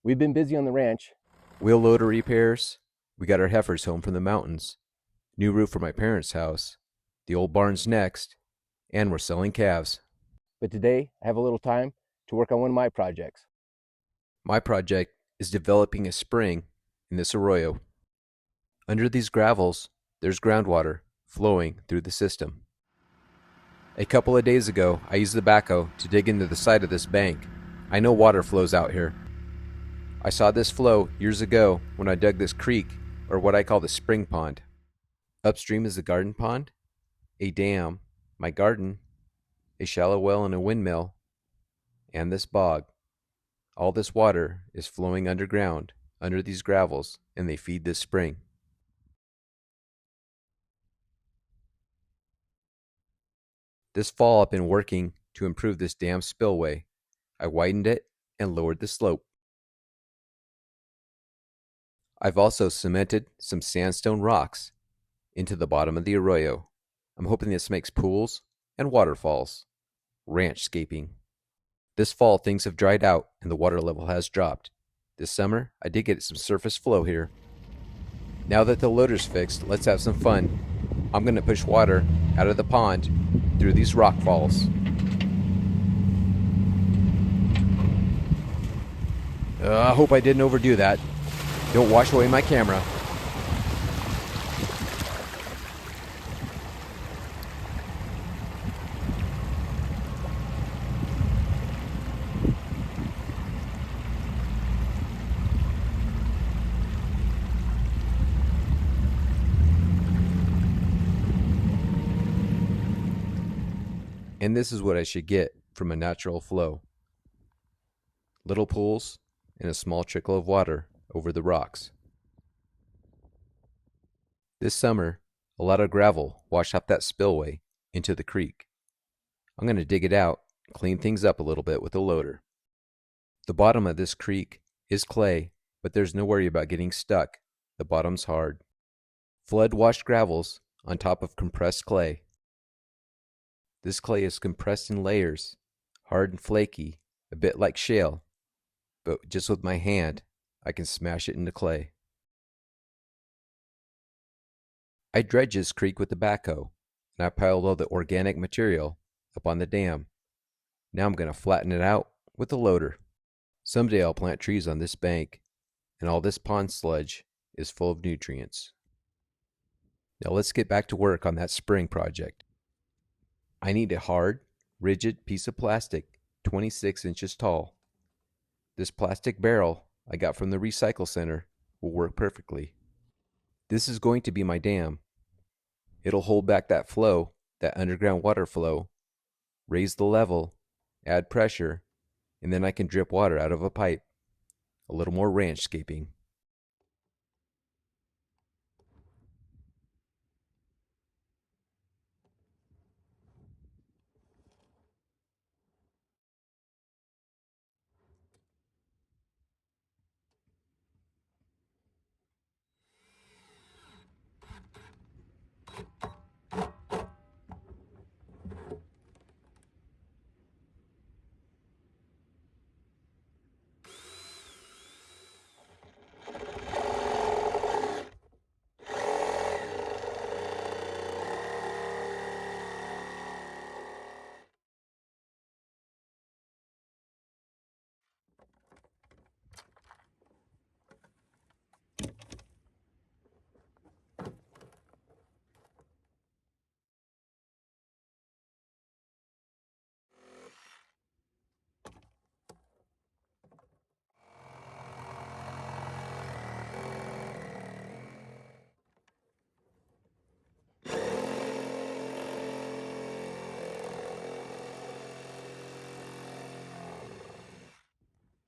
We've been busy on the ranch. Wheel loader repairs. We got our heifers home from the mountains. New roof for my parents' house. The old barn's next. And we're selling calves. But today I have a little time to work on one of my projects. My project is developing a spring in this arroyo. Under these gravels, there's groundwater flowing through the system. A couple of days ago, I used the backhoe to dig into the side of this bank. I know water flows out here. I saw this flow years ago when I dug this creek, or what I call the spring pond. Upstream is the garden pond, a dam, my garden, a shallow well and a windmill, and this bog. All this water is flowing underground, under these gravels, and they feed this spring. This fall I've been working to improve this dam spillway. I widened it and lowered the slope. I've also cemented some sandstone rocks into the bottom of the arroyo. I'm hoping this makes pools and waterfalls. Ranchcaping. This fall things have dried out and the water level has dropped. This summer I did get some surface flow here. Now that the loader's fixed, let's have some fun. I'm going to push water out of the pond through these rock falls. I hope I didn't overdo that. Don't wash away my camera. And this is what I should get from a natural flow. Little pools and a small trickle of water over the rocks. This summer, a lot of gravel washed off that spillway into the creek. I'm going to dig it out, clean things up a little bit with a loader. The bottom of this creek is clay, but there's no worry about getting stuck. The bottom's hard. Flood washed gravels on top of compressed clay. This clay is compressed in layers, hard and flaky, a bit like shale, but just with my hand, I can smash it into clay. I dredged this creek with the backhoe, and I piled all the organic material up on the dam. Now I'm going to flatten it out with a loader. Someday I'll plant trees on this bank, and all this pond sludge is full of nutrients. Now let's get back to work on that spring project. I need a hard, rigid piece of plastic 26 inches tall. This plastic barrel I got from the recycle center will work perfectly. This is going to be my dam. It'll hold back that flow, that underground water flow, raise the level, add pressure, and then I can drip water out of a pipe. A little more ranchcaping.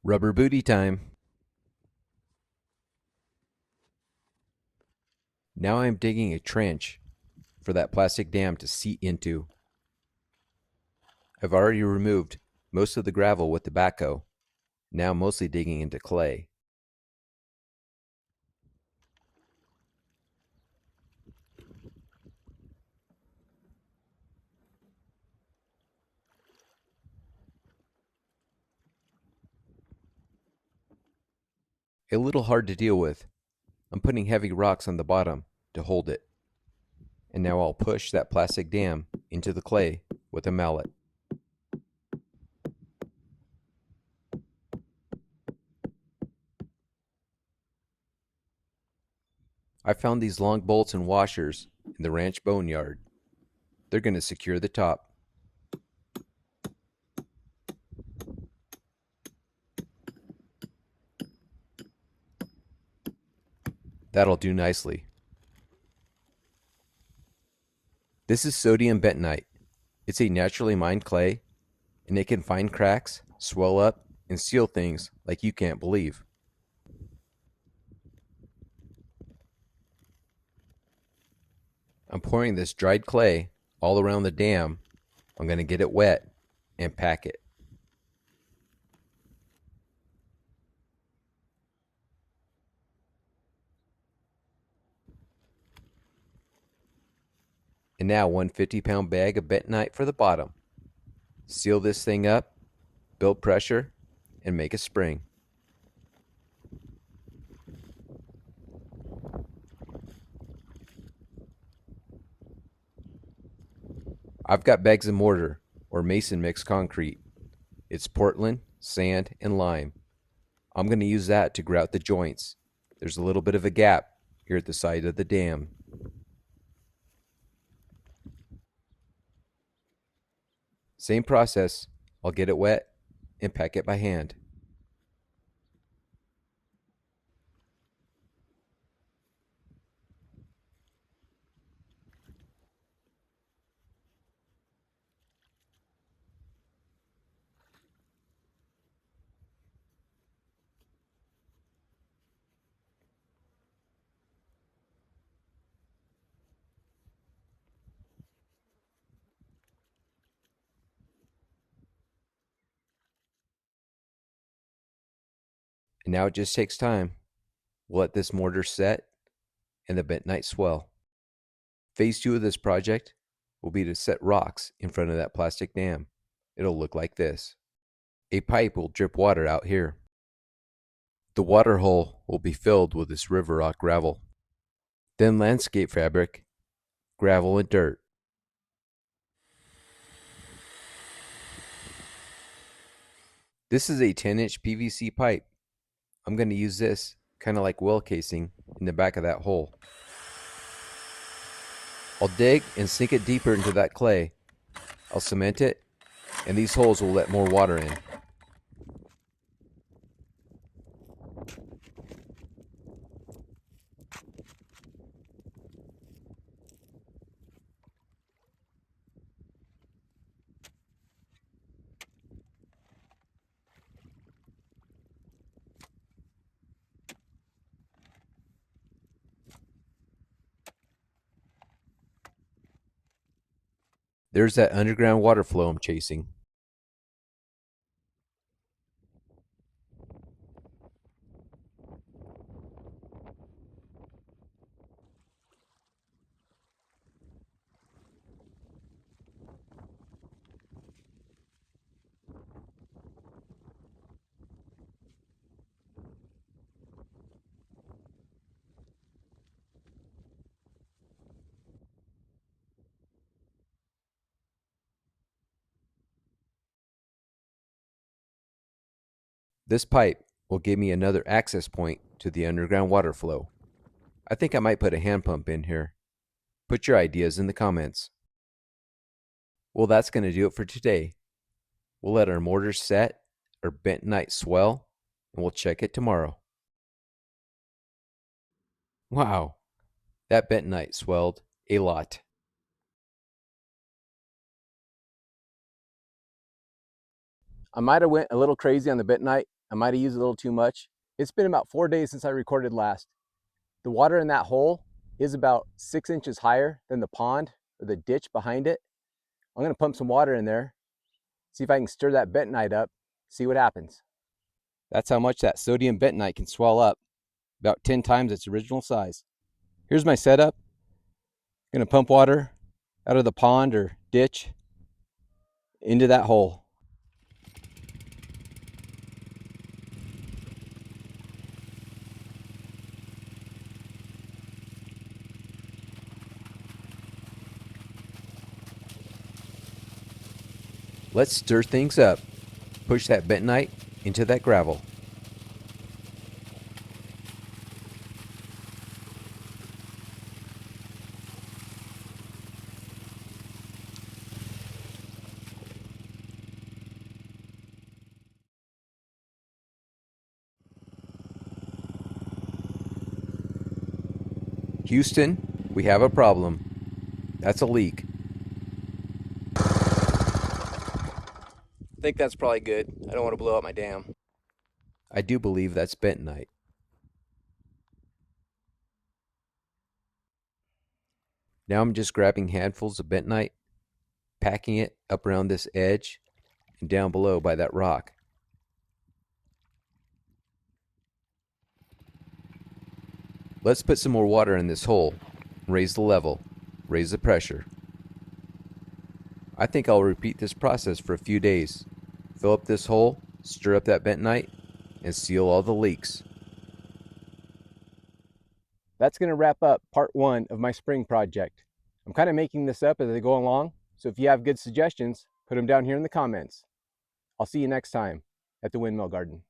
Rubber booty time. Now I'm digging a trench for that plastic dam to seat into. I've already removed most of the gravel with the backhoe, now mostly digging into clay. a little hard to deal with. I'm putting heavy rocks on the bottom to hold it. And now I'll push that plastic dam into the clay with a mallet. I found these long bolts and washers in the ranch boneyard. They're going to secure the top. That'll do nicely. This is sodium bentonite. It's a naturally mined clay, and it can find cracks, swell up, and seal things like you can't believe. I'm pouring this dried clay all around the dam. I'm going to get it wet and pack it. And now 150-pound bag of bentonite for the bottom. Seal this thing up, build pressure, and make a spring. I've got bags of mortar or mason mixed concrete. It's Portland, sand, and lime. I'm going to use that to grout the joints. There's a little bit of a gap here at the side of the dam. Same process. I'll get it wet and pack it by hand. And now it just takes time. We'll let this mortar set and the bentonite swell. Phase 2 of this project will be to set rocks in front of that plastic dam. It'll look like this. A pipe will drip water out here. The water hole will be filled with this river rock gravel. Then landscape fabric, gravel, and dirt. This is a 10-inch PVC pipe. I'm going to use this kind of like well casing in the back of that hole. I'll dig and sink it deeper into that clay. I'll cement it, and these holes will let more water in. There's that underground water flow I'm chasing. This pipe will give me another access point to the underground water flow. I think I might put a hand pump in here. Put your ideas in the comments. Well, that's going to do it for today. We'll let our mortar set, our bentonite swell, and we'll check it tomorrow. Wow, that bentonite swelled a lot. I might have went a little crazy on the bentonite. I might have used a little too much. It's been about 4 days since I recorded last. The water in that hole is about 6 inches higher than the pond or the ditch behind it. I'm going to pump some water in there, see if I can stir that bentonite up, see what happens. That's how much that sodium bentonite can swell up, about 10 times its original size. Here's my setup. I'm going to pump water out of the pond or ditch into that hole. Let's stir things up. Push that bentonite into that gravel. Houston, we have a problem. That's a leak. I think that's probably good. I don't want to blow up my dam. I do believe that's bentonite. Now I'm just grabbing handfuls of bentonite, packing it up around this edge and down below by that rock. Let's put some more water in this hole, raise the level, raise the pressure. I think I'll repeat this process for a few days. Fill up this hole, stir up that bentonite, and seal all the leaks. That's going to wrap up part 1 of my spring project. I'm kind of making this up as I go along, so if you have good suggestions, put them down here in the comments. I'll see you next time at the Windmill Garden.